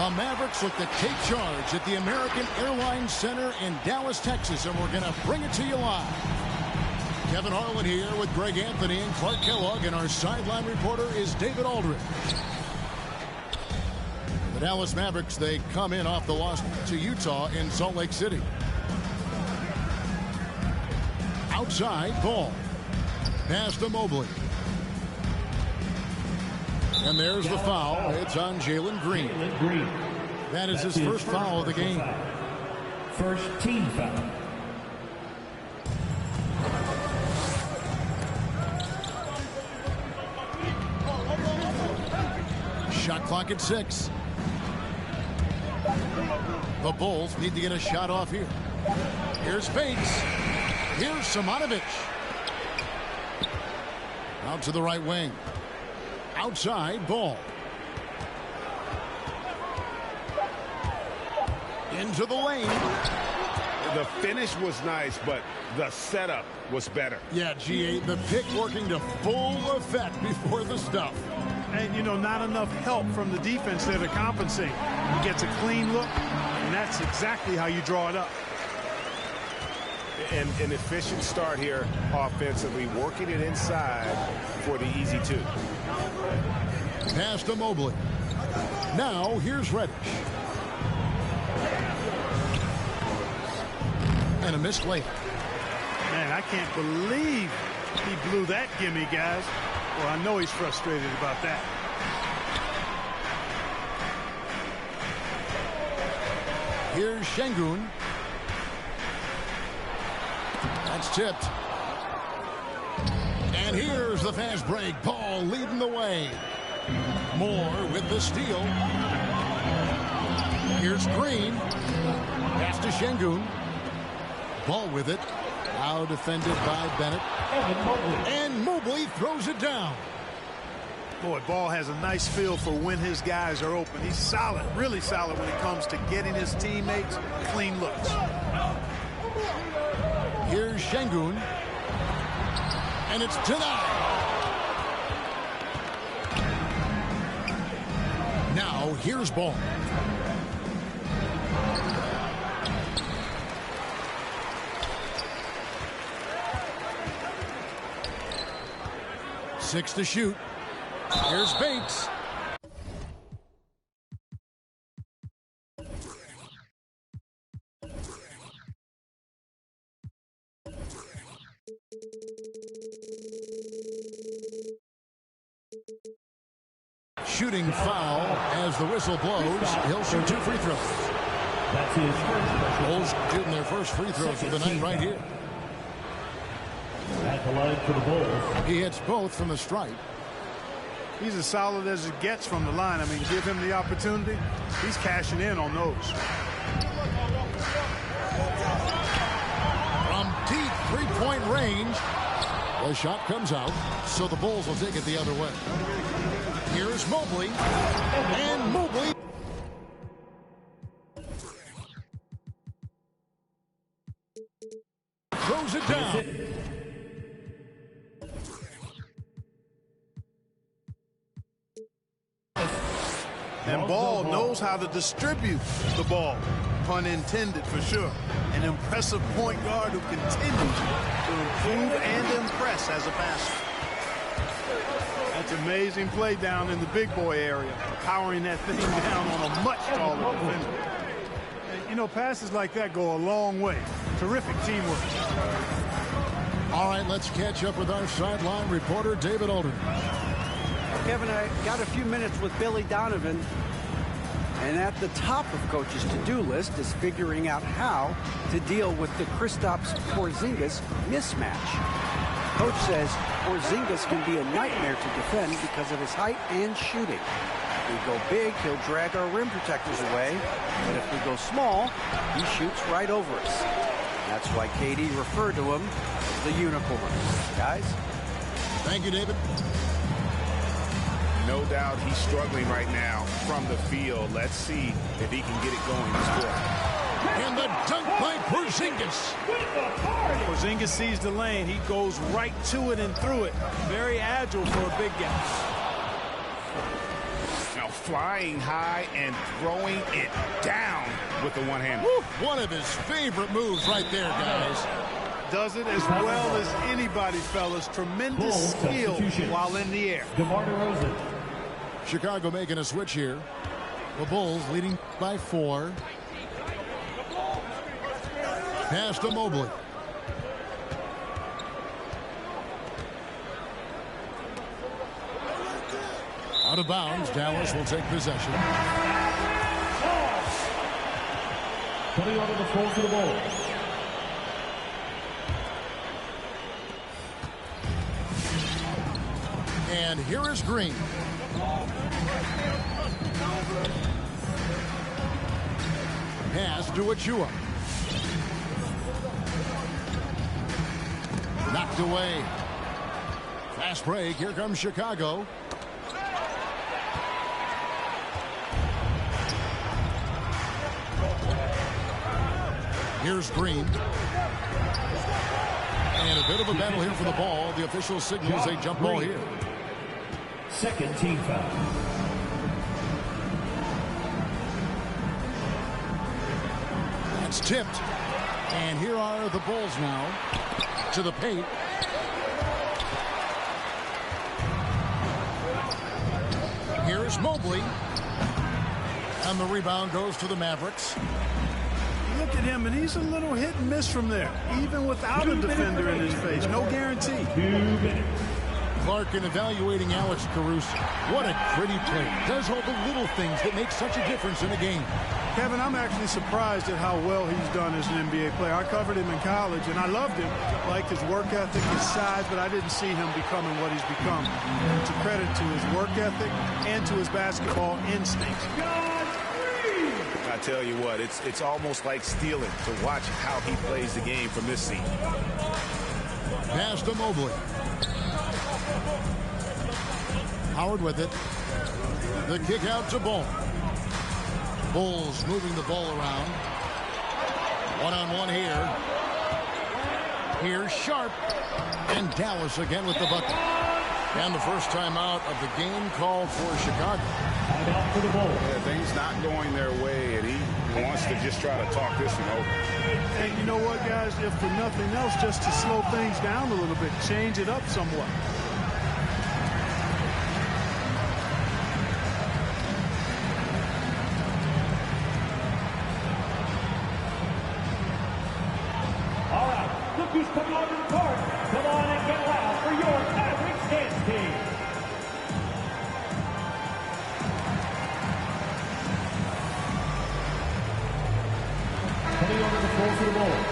The Mavericks look to take charge at the American Airlines Center in Dallas, Texas, and we're going to bring it to you live. Kevin Harlan here with Greg Anthony and Clark Kellogg, and our sideline reporter is David Aldridge. The Dallas Mavericks, they come in off the loss to Utah in Salt Lake City. Outside ball. Pass to Mobley. And there's the foul. It's on Jalen Green. That is his first foul of the game. First team foul. Shot clock at 6. The Bulls need to get a shot off here. Here's Bates. Here's Simonovic. Out to the right wing. Outside ball. Into the lane. The finish was nice, but the setup was better. Yeah, G8, the pick working to full effect before the stuff. And, you know, not enough help from the defense there to compensate. He gets a clean look, and that's exactly how you draw it up. And an efficient start here offensively, working it inside for the easy 2. Pass to Mobley. Now here's Reddish. And a missed layup. Man, I can't believe he blew that gimme, guys. Well, I know he's frustrated about that. Here's Şengün. That's tipped. And here's the fast break. Paul leading the way. Moore with the steal. Here's Green. Pass to Şengün. Ball with it. Now defended by Bennett. And Mobley throws it down. Boy, Ball has a nice feel for when his guys are open. He's solid, really solid when it comes to getting his teammates clean looks. Here's Şengün. And it's denied. Now here's Ball. Six to shoot. Here's Bates. Shooting foul as the whistle blows. He'll shoot 2 free throws. That's his first. Bulls shooting their first free throws of the night right here. At the line for the Bulls. He hits both from the stripe. He's as solid as it gets from the line. I mean, give him the opportunity. He's cashing in on those. From deep three-point range. The shot comes out, so the Bulls will take it the other way. Here's Mobley. And Mobley. Throws it down. And Ball knows how to distribute the ball. Pun intended, for sure. An impressive point guard who continues to improve and impress as a passer. That's amazing play down in the big boy area, powering that thing down on a much taller defender. And, you know, passes like that go a long way. Terrific teamwork. All right, let's catch up with our sideline reporter, David Aldridge. Kevin, I got a few minutes with Billy Donovan, and at the top of Coach's to-do list is figuring out how to deal with the Kristaps Porzingis mismatch. Coach says Porzingis can be a nightmare to defend because of his height and shooting. If we go big, he'll drag our rim protectors away, but if we go small, he shoots right over us. That's why KD referred to him as the unicorn. Guys? Thank you, David. No doubt he's struggling right now from the field. Let's see if he can get it going this quarter. And the dunk by Porzingis. Porzingis sees the lane. He goes right to it and through it. Very agile for a big guy. Now flying high and throwing it down with the one hand. One of his favorite moves right there, guys. Does it as well as anybody, fellas. Tremendous skill while in the air. DeMar DeRozan. Chicago making a switch here. The Bulls leading by 4. Pass to Mobley. Out of bounds. Dallas will take possession. Coming onto the floor for the Bulls. And here is Green. Pass to Achua. Knocked away. Fast break. Here comes Chicago. Here's Green. And a bit of a battle here for the ball. The official signals a jump ball here. Second team foul. That's tipped. And here are the Bulls now. To the paint. Here's Mobley. And the rebound goes to the Mavericks. Look at him, and he's a little hit and miss from there, even without a defender in his face. No guarantee. 2 minutes. Clark in evaluating Alex Caruso. What a pretty play. Does all the little things that make such a difference in a game. Kevin, I'm actually surprised at how well he's done as an NBA player. I covered him in college, and I loved him. Liked his work ethic, his size, but I didn't see him becoming what he's become. It's a credit to his work ethic and to his basketball instincts. I tell you what, it's almost like stealing to watch how he plays the game from this seat. Pass to Mobley. Howard with it. The kick out to Ball. Bulls moving the ball around. One-on-one here. Here's Sharp. And Dallas again with the bucket. And the first time out of the game called for Chicago. Timeout for the Bulls. Yeah, things not going their way, and he wants to just try to talk this one over. And you know what, guys? If for nothing else, just to slow things down a little bit, change it up somewhat. All right, look who's coming onto the court. Come on and get loud for your Mavericks dance team. Coming onto the floor for the Bulls.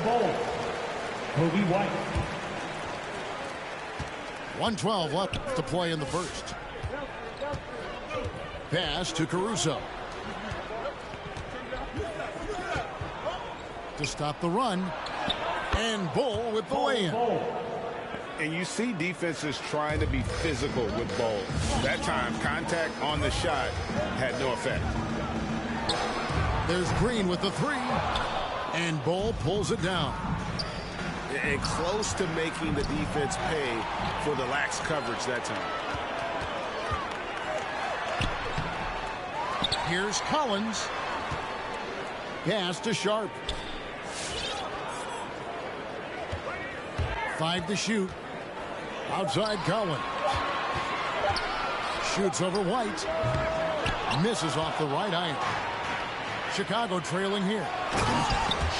Bull. Kobe White. 1:12 left to play in the first. Pass to Caruso. To stop the run. And Bull with the lay-in. And you see defenses trying to be physical with Ball. That time, contact on the shot had no effect. There's Green with the 3. And Ball pulls it down. And close to making the defense pay for the lax coverage that time. Here's Collins. Pass to Sharp. 5 to shoot. Outside Collins. Shoots over White. Misses off the right iron. Chicago trailing here.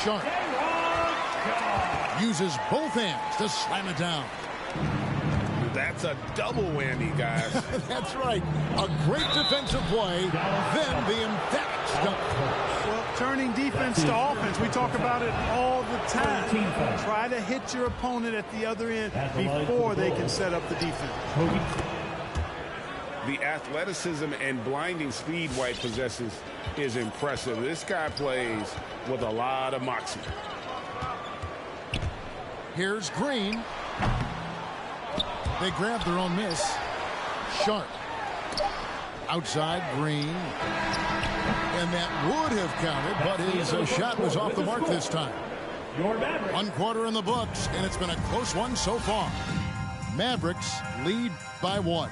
Sharp uses both hands to slam it down. That's a double whammy, guys. That's right. A great defensive play, then the emphatic stop. Well, turning defense to offense, we talk about it all the time. Try to hit your opponent at the other end before they can set up the defense. The athleticism and blinding speed White possesses is impressive. This guy plays with a lot of moxie. Here's Green. They grab their own miss. Sharp. Outside Green. And that would have counted, but his shot was off the mark this time. 1 quarter in the books, and it's been a close one so far. Mavericks lead by 1.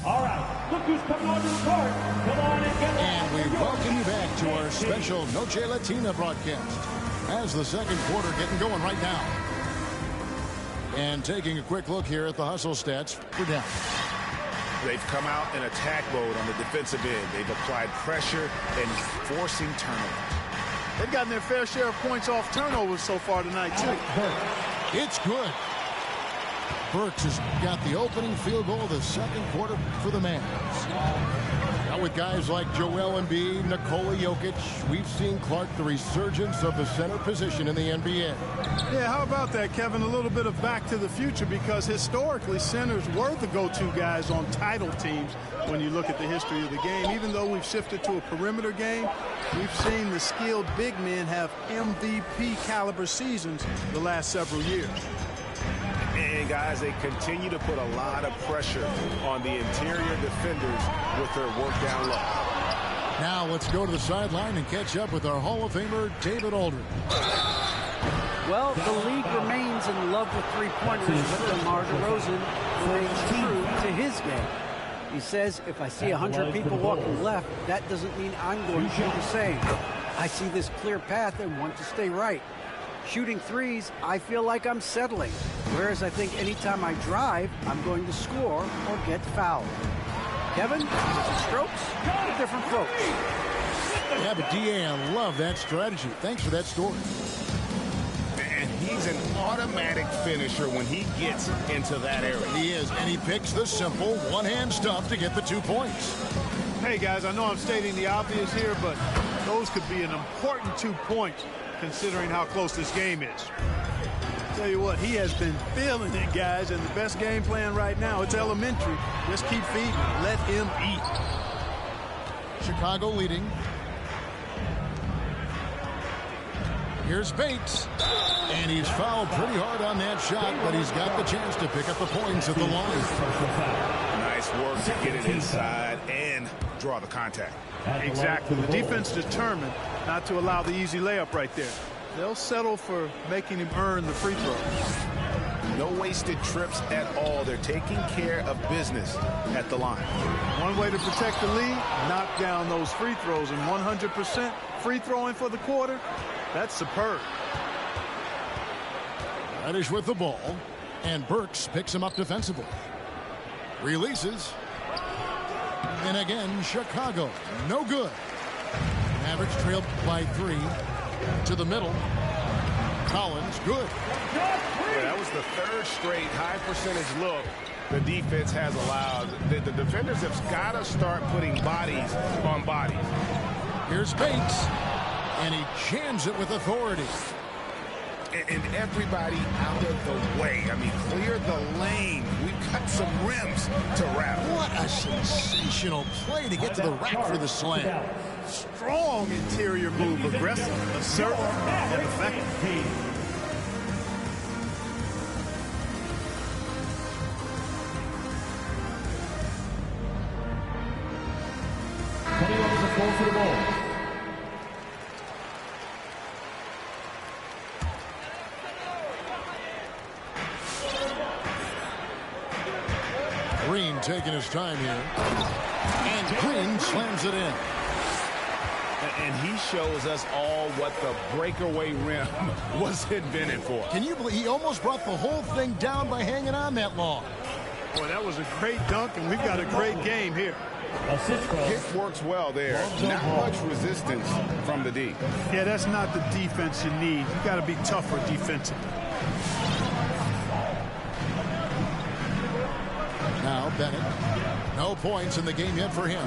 All right, look who's coming onto the court. Come on and get And we welcome you back to our special Noche Latina broadcast as the second quarter getting going right now. And taking a quick look here at the hustle stats for Dallas. They've come out in attack mode on the defensive end. They've applied pressure and forcing turnovers. They've gotten their fair share of points off turnovers so far tonight, too. It's good. Burks has got the opening field goal of the second quarter for the Mavs. Now with guys like Joel Embiid, Nikola Jokic, we've seen, Clark, the resurgence of the center position in the NBA. Yeah, how about that, Kevin? A little bit of back to the future, because historically centers were the go-to guys on title teams when you look at the history of the game. Even though we've shifted to a perimeter game, we've seen the skilled big men have MVP caliber seasons the last several years. And guys, they continue to put a lot of pressure on the interior defenders with their work down low. Now let's go to the sideline and catch up with our Hall of Famer, David Aldridge. Well, the league remains in love with three-pointers, but DeMar DeRozan remains true to his game. He says, if I see 100 people walking left, that doesn't mean I'm going to do the same. I see this clear path and want to stay right. Shooting threes, I feel like I'm settling. Whereas I think anytime I drive, I'm going to score or get fouled. Kevin, different strokes for different folks. Yeah, but DA, I love that strategy. Thanks for that story. And he's an automatic finisher when he gets into that area. He is, and he picks the simple one-hand stuff to get the 2 points. Hey, guys, I know I'm stating the obvious here, but those could be an important 2 points considering how close this game is. Tell you what, he has been feeling it, guys, and the best game plan right now, it's elementary. Just keep feeding. Let him eat. Chicago leading. Here's Bates. And he's fouled pretty hard on that shot, but he's got the chance to pick up the points at the line. Nice work to get it inside and draw the contact. Exactly. The defense determined not to allow the easy layup right there. They'll settle for making him earn the free throw. No wasted trips at all. They're taking care of business at the line. One way to protect the lead, knock down those free throws, and 100% free throwing for the quarter, that's superb. Reddish with the ball, and Burks picks him up defensively. Releases. And again, Chicago, no good. Mavericks trailed by 3 to the middle. Collins, good. Yeah, that was the third straight high percentage look the defense has allowed. The defenders have got to start putting bodies on bodies. Here's Bates, and he jams it with authority. And everybody out of the way. I mean, clear the lane. We've got some rims to wrap. What a sensational play to get to the rack for the slam. Strong interior move, aggressive, assertive, and effective. Coming over the floor for the ball. taking his time here. And Green slams it in. And he shows us all what the breakaway rim was invented for. Can you believe he almost brought the whole thing down by hanging on that long? Boy, that was a great dunk, and we've got a great game here. Kick works well there. Not much resistance from the D. Yeah, that's not the defense you need. You got to be tougher defensively. Now Bennett. No points in the game yet for him.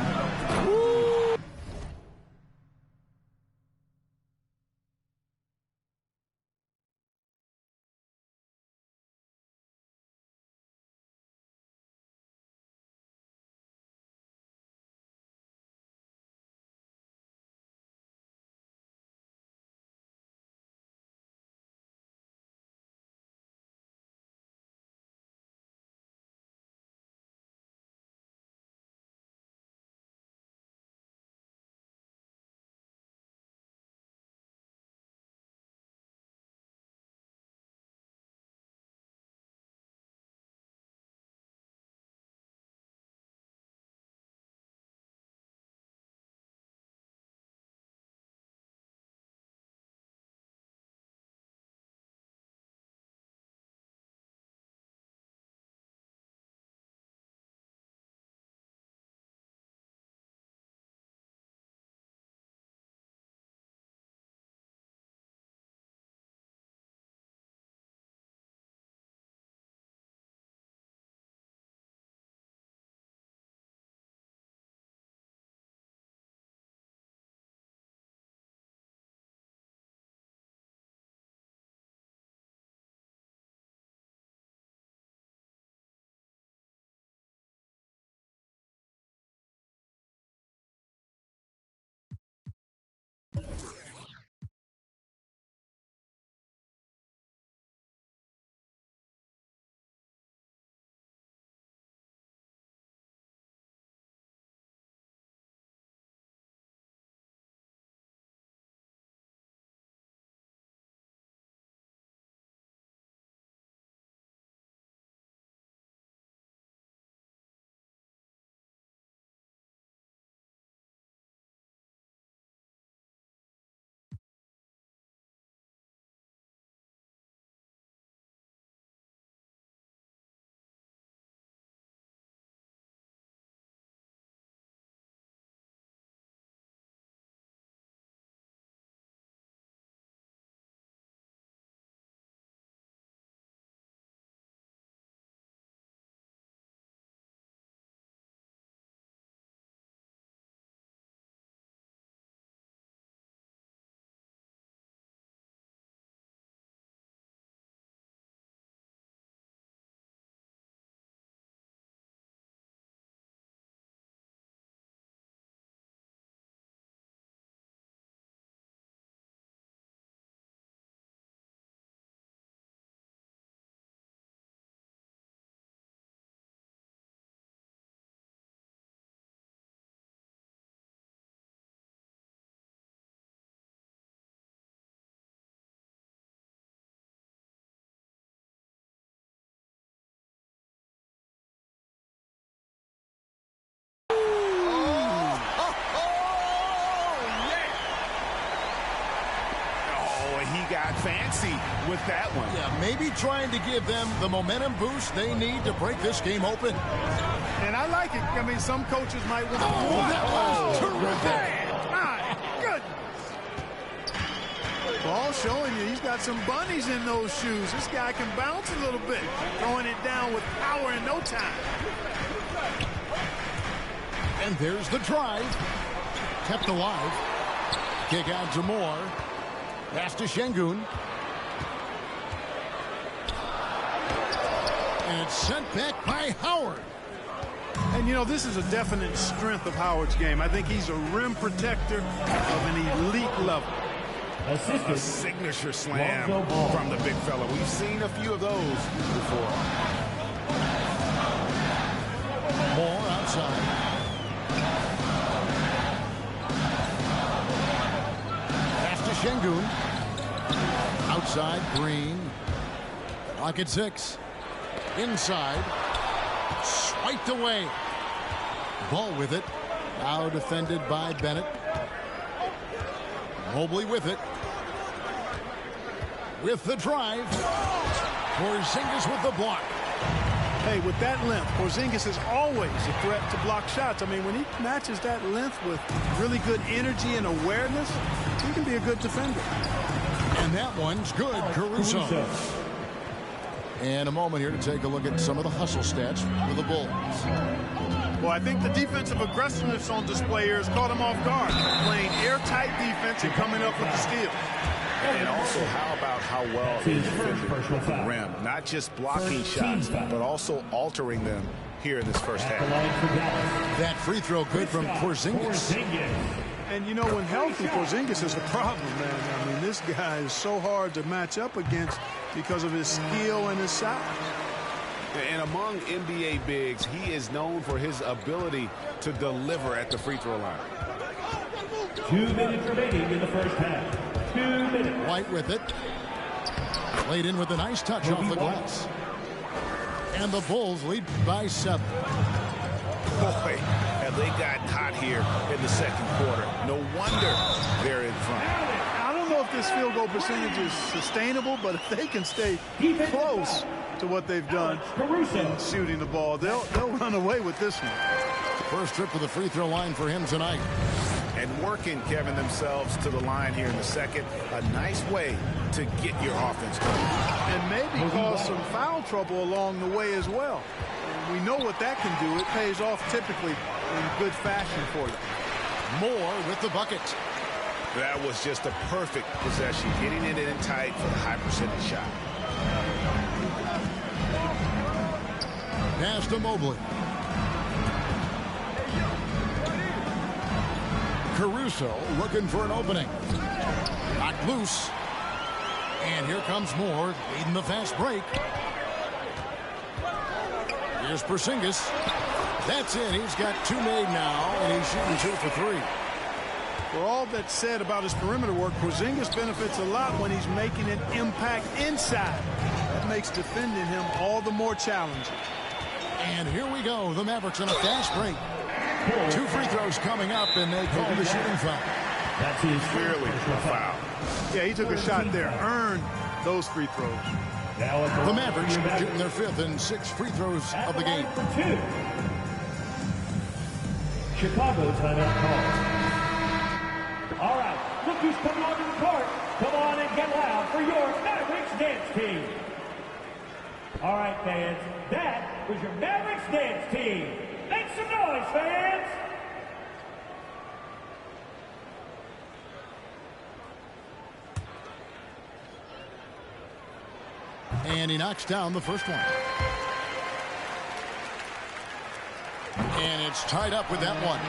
Got fancy with that one. Yeah, maybe trying to give them the momentum boost they need to break this game open. And I like it. I mean, some coaches might want to... that was terrific. My goodness. Ball showing you he's got some bunnies in those shoes. This guy can bounce a little bit. Throwing it down with power in no time. And there's the drive. Kept alive. Kick out to Moore. Pass to Şengün. And it's sent back by Howard. And, you know, this is a definite strength of Howard's game. I think he's a rim protector of an elite level. A signature slam from the big fella. We've seen a few of those before. Moore outside. Şengün. Outside, Green. Clock at 6. Inside. Swiped away. Ball with it. Now defended by Bennett. Mobley with it. With the drive. Porzingis with the block. Hey, with that length, Porzingis is always a threat to block shots. I mean, when he matches that length with really good energy and awareness, he can be a good defender. And that one's good, Caruso. And a moment here to take a look at some of the hustle stats for the Bulls. Well, I think the defensive aggressiveness on display here has caught him off guard. Playing airtight defense and coming up with the steal. And also, how about how well he defended the rim? Not just blocking shots, but also altering them here in this first half. That free throw good from Porzingis. And, you know, when healthy, Porzingis is a problem, man. I mean, this guy is so hard to match up against because of his skill and his size. And among NBA bigs, he is known for his ability to deliver at the free throw line. 2 minutes remaining in the first half. 2 minutes. White with it. Laid in with a nice touch off the glass. And the Bulls lead by 7. Boy, have they gotten hot here in the second quarter. No wonder they're in front. I don't know if this field goal percentage is sustainable, but if they can stay close to what they've done in shooting the ball, they'll run away with this one. First trip to the free throw line for him tonight. And working, Kevin, themselves to the line here in the second. A nice way to get your offense going. And maybe cause some foul trouble along the way as well. We know what that can do. It pays off typically in good fashion for you. Moore with the bucket. That was just a perfect possession, getting it in tight for the high percentage shot. Pass to Mobley. Caruso looking for an opening. Knocked loose. And here comes Moore leading the fast break. Here's Porzingis. That's it. He's got 2 made now, and he's shooting 2 for 3. For all that's said about his perimeter work, Porzingis benefits a lot when he's making an impact inside. That makes defending him all the more challenging. And here we go. The Mavericks on a fast break. 2 free throws coming up, and they call the shooting foul. That's his Clearly a foul. Yeah, he took a shot there, earned those free throws. The Mavericks shooting their 5th and 6th free throws of the game. For 2. Chicago timeout call. All right, look who's coming onto the court. Come on and get loud for your Mavericks dance team. All right, fans, that was your Mavericks dance team. Make some noise, fans! And he knocks down the first one. And it's tied up with that one.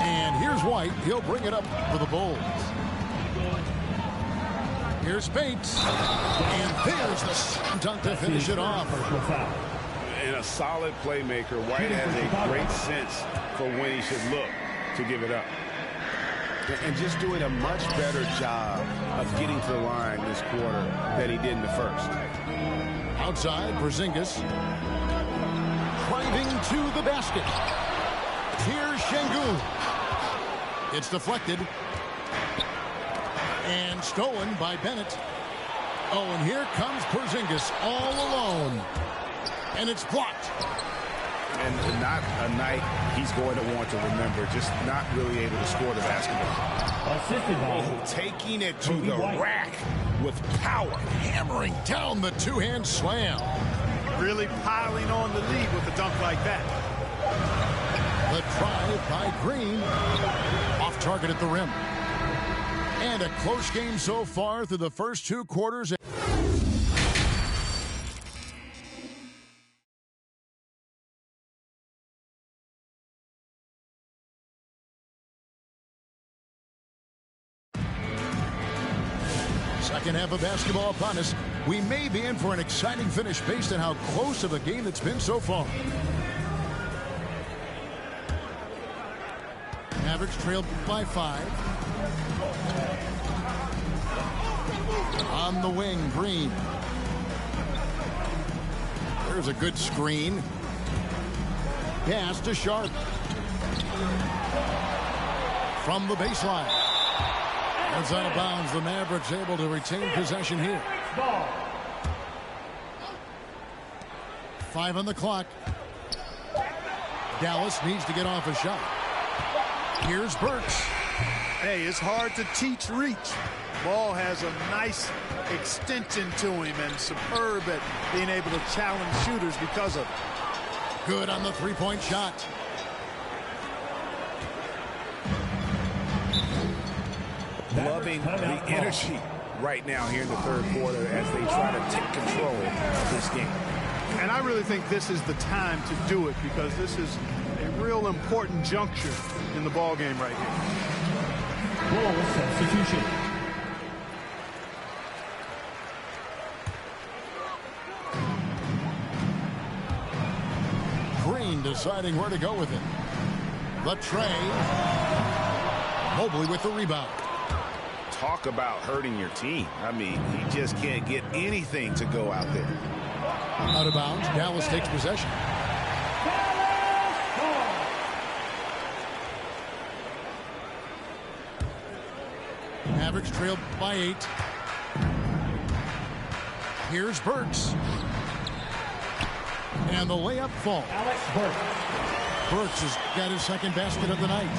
And here's White. He'll bring it up for the Bulls. Here's Bates. And there's the dunk to finish it off. And a solid playmaker. White has a great sense for when he should look to give it up. And just doing a much better job of getting to the line this quarter than he did in the first. Outside, Porzingis. Driving to the basket. Here's Şengün. It's deflected. And stolen by Bennett. Oh, and here comes Porzingis all alone. And it's blocked. And not a night he's going to want to remember. Just not really able to score the basketball. Oh, taking it to the rack with power. Hammering down the two-hand slam. Really piling on the lead with a dunk like that. The drive by Green. Off target at the rim. And a close game so far through the first 2 quarters. Second half of basketball upon us. We may be in for an exciting finish based on how close of a game it's been so far. Mavericks trailed by 5. On the wing, Green. There's a good screen. Pass to Sharp. From the baseline. It's out of bounds. The Mavericks able to retain possession here. 5 on the clock. Dallas needs to get off a shot. Here's Burks. Hey, it's hard to teach reach. Ball has a nice extension to him and superb at being able to challenge shooters because of it. Good on the three-point shot. Loving the energy right now here in the third quarter as they try to take control of this game. And I really think this is the time to do it because this is a real important juncture in the ball game right here. Ball substitution. Green deciding where to go with it. The tray. Mobley with the rebound. Talk about hurting your team. I mean, he just can't get anything to go out there. Out of bounds. Dallas takes possession. Mavericks trailed by 8. Here's Burks. And the layup falls. Burks has got his second basket of the night.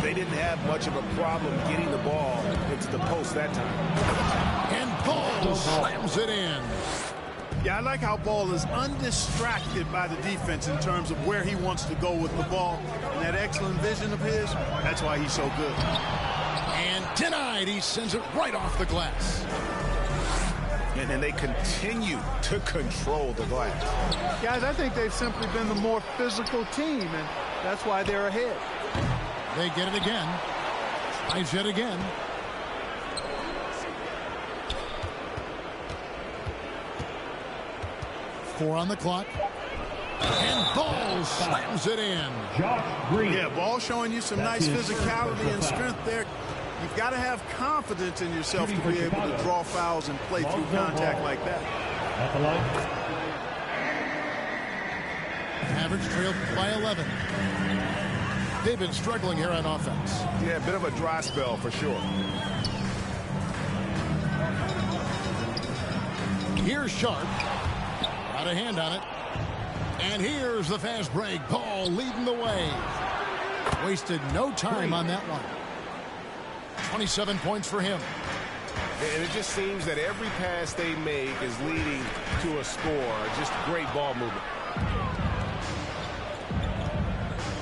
They didn't have much of a problem getting the ball into the post that time. And Ball slams it in. Yeah, I like how Ball is undistracted by the defense in terms of where he wants to go with the ball. And that excellent vision of his, that's why he's so good. And denied. He sends it right off the glass. And they continue to control the glass. Guys, I think they've simply been the more physical team, and that's why they're ahead. They get it again. Tries it again. Four on the clock. And Ball slams it in. Josh Green. Yeah, Ball showing you some nice physicality and strength there. You've got to have confidence in yourself to be able to draw fouls and play through contact like that. At the line. Average trailed by 11. They've been struggling here on offense. Yeah, a bit of a dry spell for sure. Here's Sharp. Got a hand on it. And here's the fast break. Ball leading the way. Wasted no time on that one. 27 points for him. And it just seems that every pass they make is leading to a score. Just great ball movement.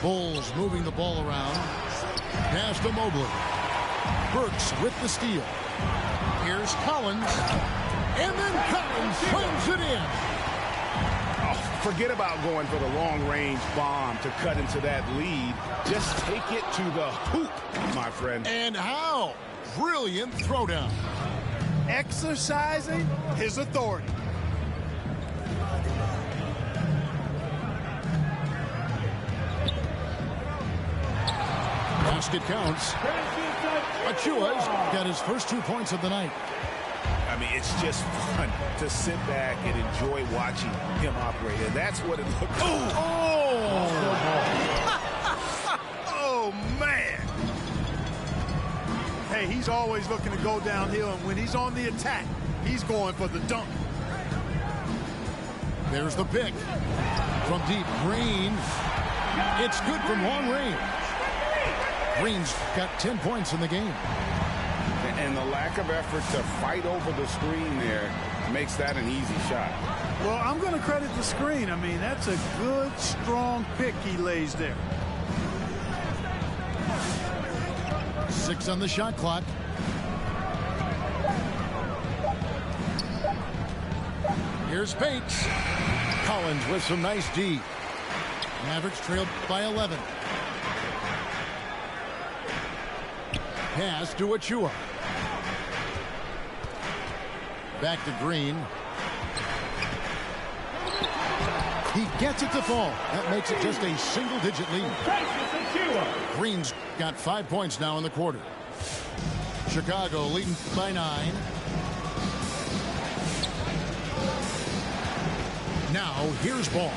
Bulls moving the ball around. Pass to Mobley. Burks with the steal. Here's Collins. And then Collins slams it in. Oh, forget about going for the long-range bomb to cut into that lead. Just take it to the hoop, my friend. And how? Brilliant throwdown. Exercising his authority. Basket counts. Achua's got his first 2 points of the night. I mean, it's just fun to sit back and enjoy watching him operate. And that's what it looks like. Oh, man. Hey, he's always looking to go downhill, and when he's on the attack, he's going for the dunk. There's the pick. From deep, Green. It's good from long range. Green's got 10 points in the game. And the lack of effort to fight over the screen there makes that an easy shot. Well, I'm going to credit the screen. I mean, that's a good, strong pick he lays there. 6 on the shot clock. Here's Bates. Collins with some nice D. Mavericks trailed by 11. Pass to Achua. Back to Green. He gets it to fall. That makes it just a single-digit lead. Green's got 5 points now in the quarter. Chicago leading by 9. Now, here's Ball.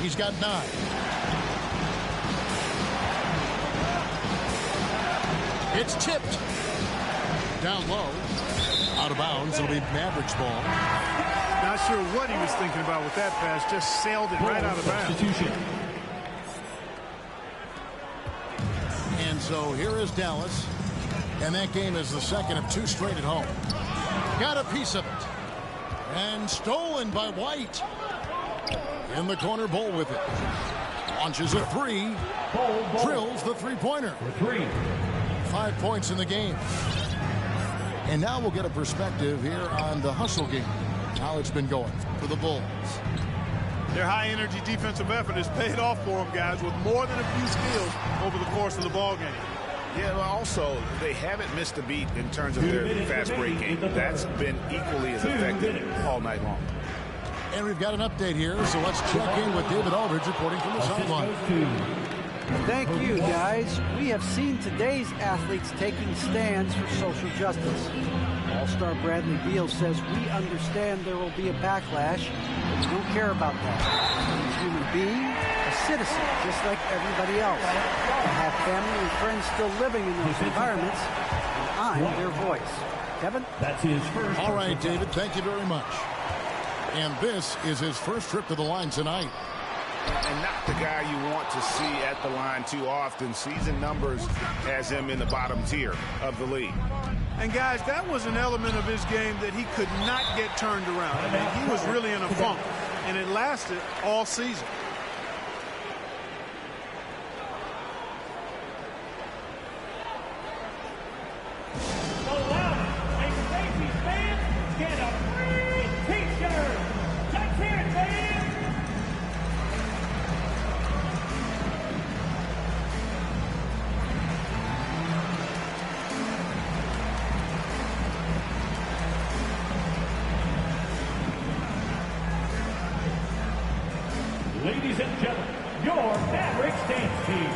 He's got 9. It's tipped. Down low. Out of bounds. It'll be Mavericks ball. Not sure what he was thinking about with that pass. Just sailed it right out of bounds. And so here is Dallas. And that game is the second of 2 straight at home. Got a piece of it. And stolen by White. In the corner, Bull with it. Launches a 3. Drills the three-pointer. 5 points in the game. And now we'll get a perspective here on the hustle game. How it's been going for the Bulls. Their high-energy defensive effort has paid off for them, guys, with more than a few steals over the course of the ball game. Yeah, well, also, they haven't missed a beat in terms of their fast break game. That's been equally as effective all night long. And we've got an update here, so let's check in with David Aldridge reporting from the sideline. Thank you, guys. We have seen today's athletes taking stands for social justice. All-star Bradley Beal says, we understand there will be a backlash, but we don't care about that. He's a human being, a citizen, just like everybody else. They have family and friends still living in those environments, and I'm their voice. Kevin? That's his first. All right, David, thank you very much. And this is his first trip to the line tonight. And not the guy you want to see at the line too often. Season numbers has him in the bottom tier of the league. And, guys, that was an element of his game that he could not get turned around. I mean, he was really in a funk, and it lasted all season. So loud, make Macy's fans get a free T-shirt. Let's hear it, fans. Ladies and gentlemen, your Mavericks dance team.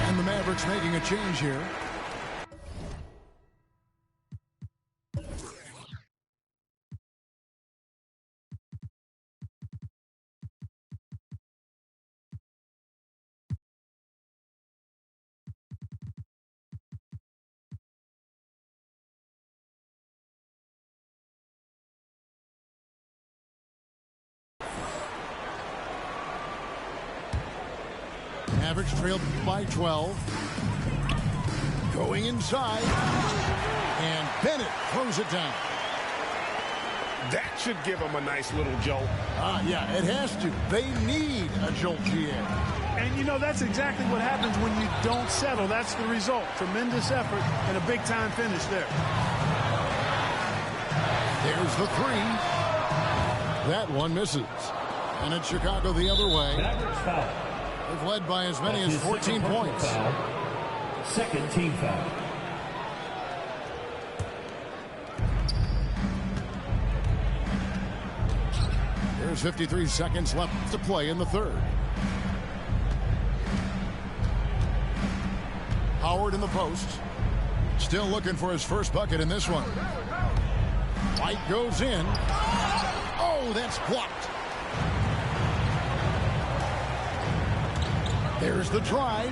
And the Mavericks making a change here. Mavericks trailed by 12. Going inside. And Bennett throws it down. That should give him a nice little jolt. Yeah, it has to. They need a jolt, GA. And, you know, that's exactly what happens when you don't settle. That's the result. Tremendous effort and a big-time finish there. There's the 3. That one misses. And it's Chicago the other way. Mavericks foul. They've led by as many as 14 points. Second team foul. There's 53 seconds left to play in the third. Howard in the post. Still looking for his first bucket in this one. White goes in. Oh, that's blocked. There's the drive.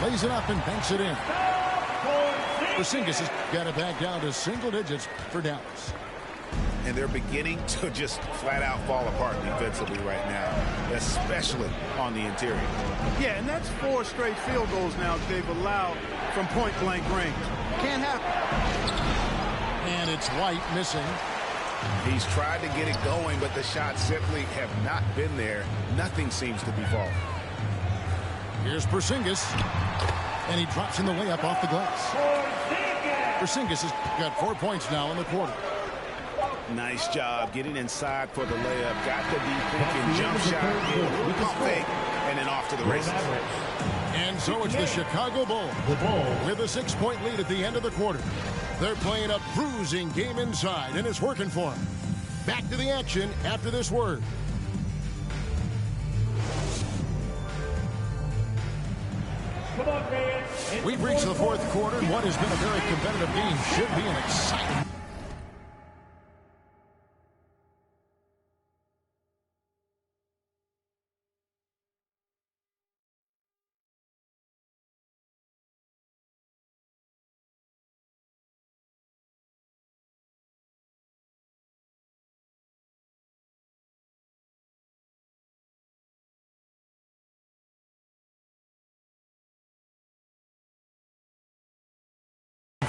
Plays it up and banks it in. Porzingis has got it back down to single digits for Dallas. And they're beginning to just flat out fall apart defensively right now, especially on the interior. Yeah, and that's 4 straight field goals now they've allowed from point-blank range. Can't happen. And it's White missing. He's tried to get it going, but the shots simply have not been there. Nothing seems to be falling. Here's Porzingis. And he drops in the layup off the glass. Porzingis has got 4 points now in the quarter. Nice job getting inside for the layup. Got the deep thinking jump shot in, pump fake, and then off to the races. And so it's the Chicago Bulls with a 6-point lead at the end of the quarter. They're playing a bruising game inside, and it's working for them. Back to the action after this word. Come on, fans. We've reached the fourth quarter, and what has been a very competitive game should be an exciting.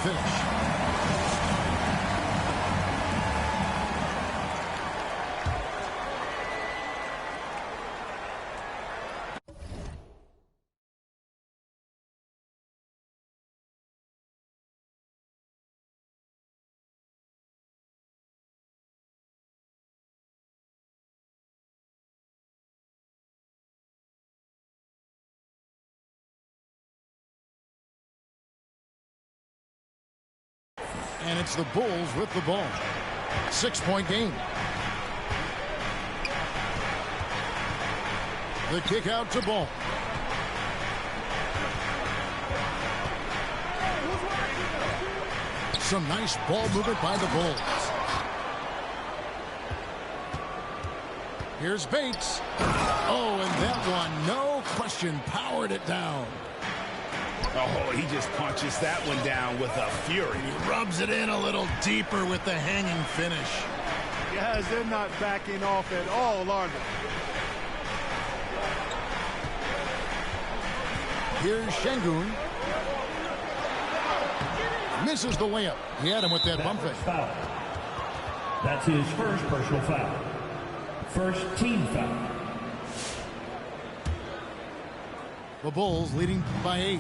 Finish. And it's the Bulls with the ball. 6-point game. The kick out to Ball. Some nice ball movement by the Bulls. Here's Bates. Oh, and that one, no question, powered it down. Oh, he just punches that one down with a fury. He rubs it in a little deeper with the hanging finish. Guys, they're not backing off at all, are they? Here's Şengün. Misses the layup. He had him with that bump fake. Foul. That's his first personal foul. First team foul. The Bulls leading by 8.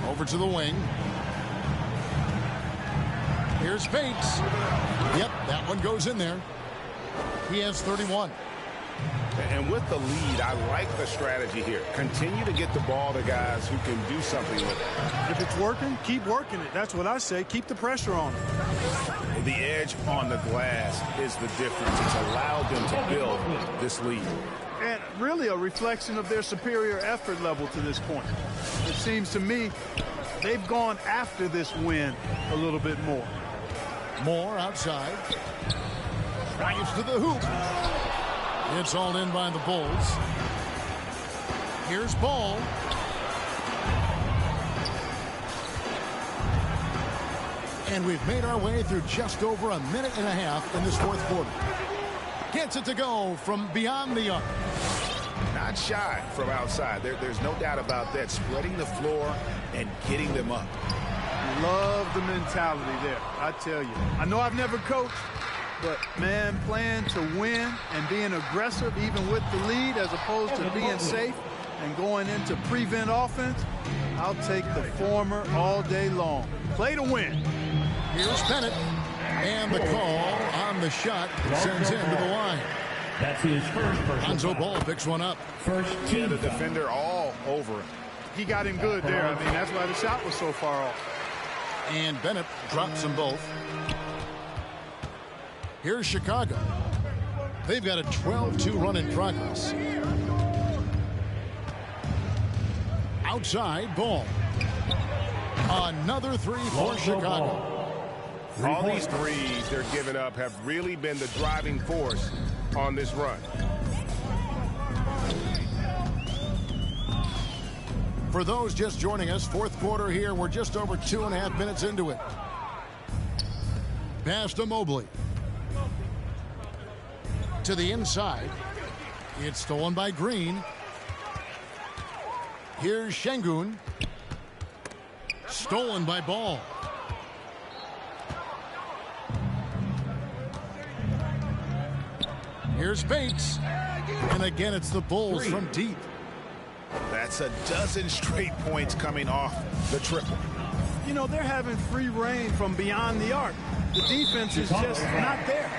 Over to the wing. Here's Bates. Yep, that one goes in there. He has 31. And with the lead, I like the strategy here. Continue to get the ball to guys who can do something with it. If it's working, keep working it. That's what I say. Keep the pressure on it. The edge on the glass is the difference. It's allowed them to build this lead. And really a reflection of their superior effort level to this point. It seems to me they've gone after this win a little bit more. Moore outside. Drives to the hoop. It's all in by the Bulls. Here's Ball. And we've made our way through just over a minute and a half in this fourth quarter. Gets it to go from beyond the arc. Not shy from outside. There's no doubt about that. Spreading the floor and getting them up. Love the mentality there, I tell you. I know I've never coached, but, man, playing to win and being aggressive even with the lead as opposed to being safe and going into prevent offense, I'll take the former all day long. Play to win. Here's Bennett. And the call on the shot sends him to the line. That's his first personal Lonzo foul. Ball picks one up. First team The foul. defender all over him. He got him good there. I mean, that's why the shot was so far off. And Bennett drops them both. Here's Chicago. They've got a 12-2 run in progress. Outside, Ball. Another three for Chicago. All these threes they're giving up have really been the driving force on this run. For those just joining us, fourth quarter here. We're just over 2.5 minutes into it. Pass to Mobley. To the inside. It's stolen by Green. Here's Şengün. Stolen by Ball. Here's Bates. And again, it's the Bulls from deep. That's a dozen straight points coming off the triple. You know, they're having free reign from beyond the arc. The defense is just not there.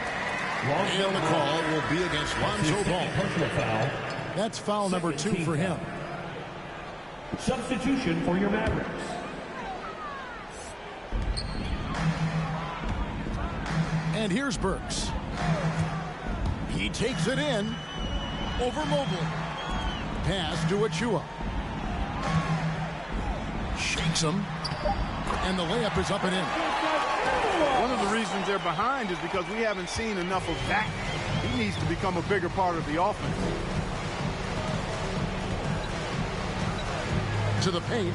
And the call will be against Lonzo Ball. Personal foul. That's foul number 2 for him. Substitution for your Mavericks. And here's Burks. He takes it in over Mobley. Pass to Achua. Shakes him. And the layup is up and in. One of the reasons they're behind is because we haven't seen enough of that. He needs to become a bigger part of the offense. To the paint.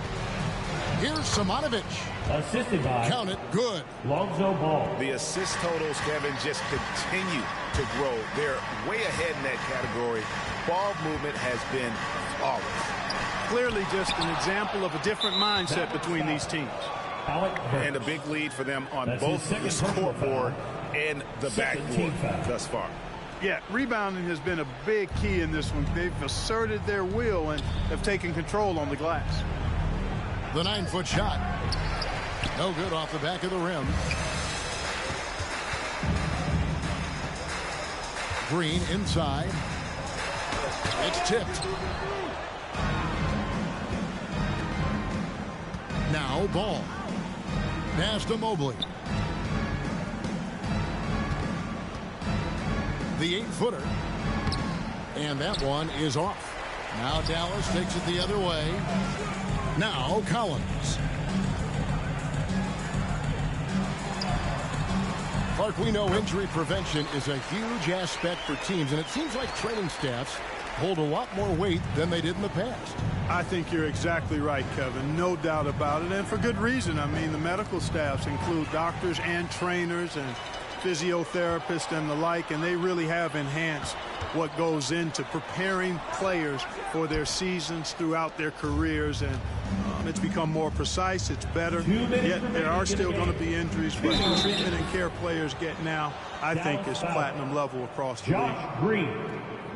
Here's Simonovic. Assisted by. Count it. Good. Lonzo Ball. The assist totals, Kevin, just continue to grow. They're way ahead in that category. Ball movement has been flawless. Clearly just an example of a different mindset between these teams. And a big lead for them on both the scoreboard and the backboard thus far. Yeah, rebounding has been a big key in this one. They've asserted their will and have taken control on the glass. The 9-foot shot. No good off the back of the rim. Green inside. It's tipped. Now Ball. Pass to Mobley. The 8-footer. And that one is off. Now Dallas takes it the other way. Now Collins. Clark, we know injury prevention is a huge aspect for teams, and it seems like training staffs hold a lot more weight than they did in the past. I think you're exactly right, Kevin. No doubt about it, and for good reason. I mean, the medical staffs include doctors and trainers and physiotherapists and the like, and they really have enhanced what goes into preparing players for their seasons throughout their careers, and it's become more precise, it's better, yet there are still going to be injuries, but the treatment and care players get now, I think, is platinum level across the league.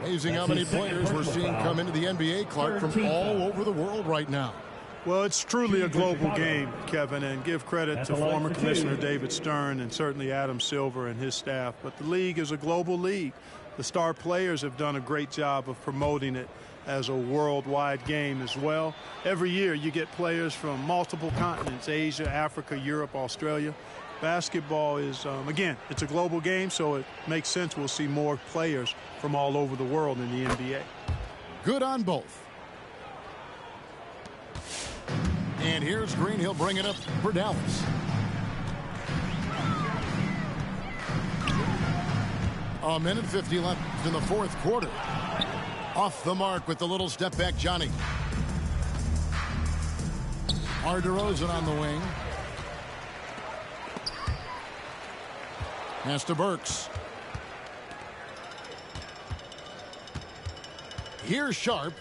Amazing how many players we're seeing come into the NBA, Clark, from all over the world right now. Well, it's truly a global game, Kevin, and give credit to former Commissioner David Stern and certainly Adam Silver and his staff. But the league is a global league. The star players have done a great job of promoting it as a worldwide game as well. Every year you get players from multiple continents, Asia, Africa, Europe, Australia. Basketball is, again, it's a global game, so it makes sense we'll see more players from all over the world in the NBA. Good on both. And here's Green. He'll bring it up for Dallas. A minute 50 left in the fourth quarter. Off the mark with the little step back, Johnny. DeRozan on the wing. Pass to Burks. Here's Sharp.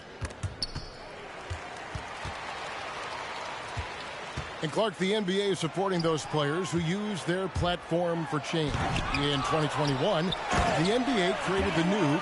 And Clark, the NBA is supporting those players who use their platform for change. In 2021, the NBA created the new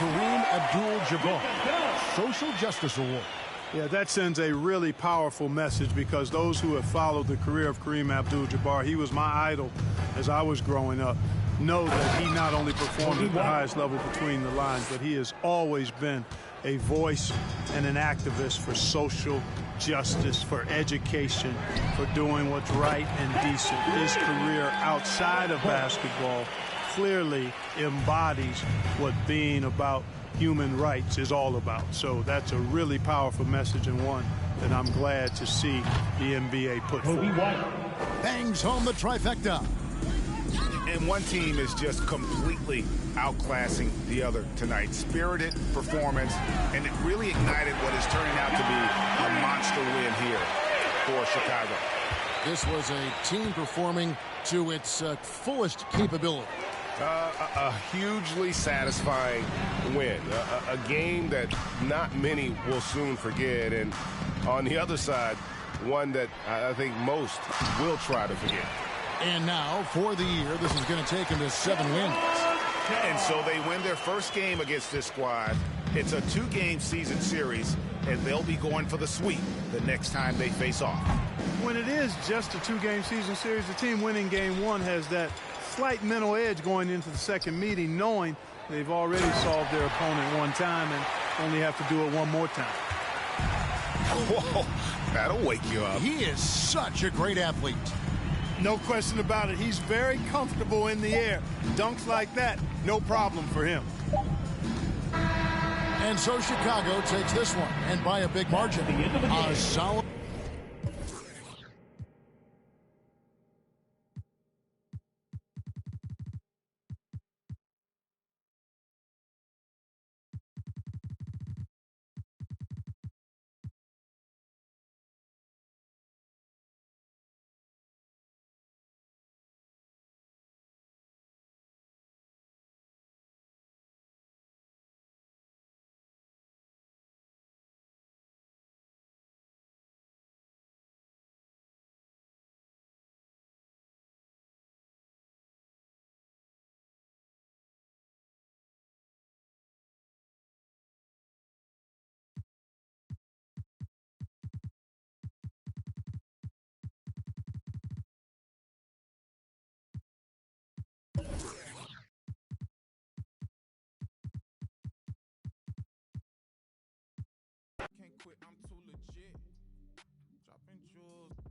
Kareem Abdul-Jabbar Social Justice Award. Yeah, that sends a really powerful message because those who have followed the career of Kareem Abdul-Jabbar, he was my idol as I was growing up, know that he not only performed at the highest level between the lines, but he has always been a voice and an activist for social justice, for education, for doing what's right and decent. His career outside of basketball clearly embodies what being about human rights is all about. So that's a really powerful message, and one that I'm glad to see the NBA put forward. Bangs home the trifecta. And one team is just completely outclassing the other tonight. Spirited performance, and it really ignited what is turning out to be a monster win here for Chicago. This was a team performing to its fullest capability. A hugely satisfying win. A game that not many will soon forget. And on the other side, one that I think most will try to forget. And now, for the year, this is going to take them to 7 wins. And so they win their first game against this squad. It's a 2-game season series, and they'll be going for the sweep the next time they face off. When it is just a 2-game season series, the team winning game 1 has that slight mental edge going into the second meeting, knowing they've already solved their opponent one time and only have to do it one more time. Whoa, that'll wake you up. He is such a great athlete. No question about it. He's very comfortable in the air. Dunks like that, no problem for him. And so Chicago takes this one, and by a big margin. A solid. Can't quit, I'm too legit. Dropping jewels.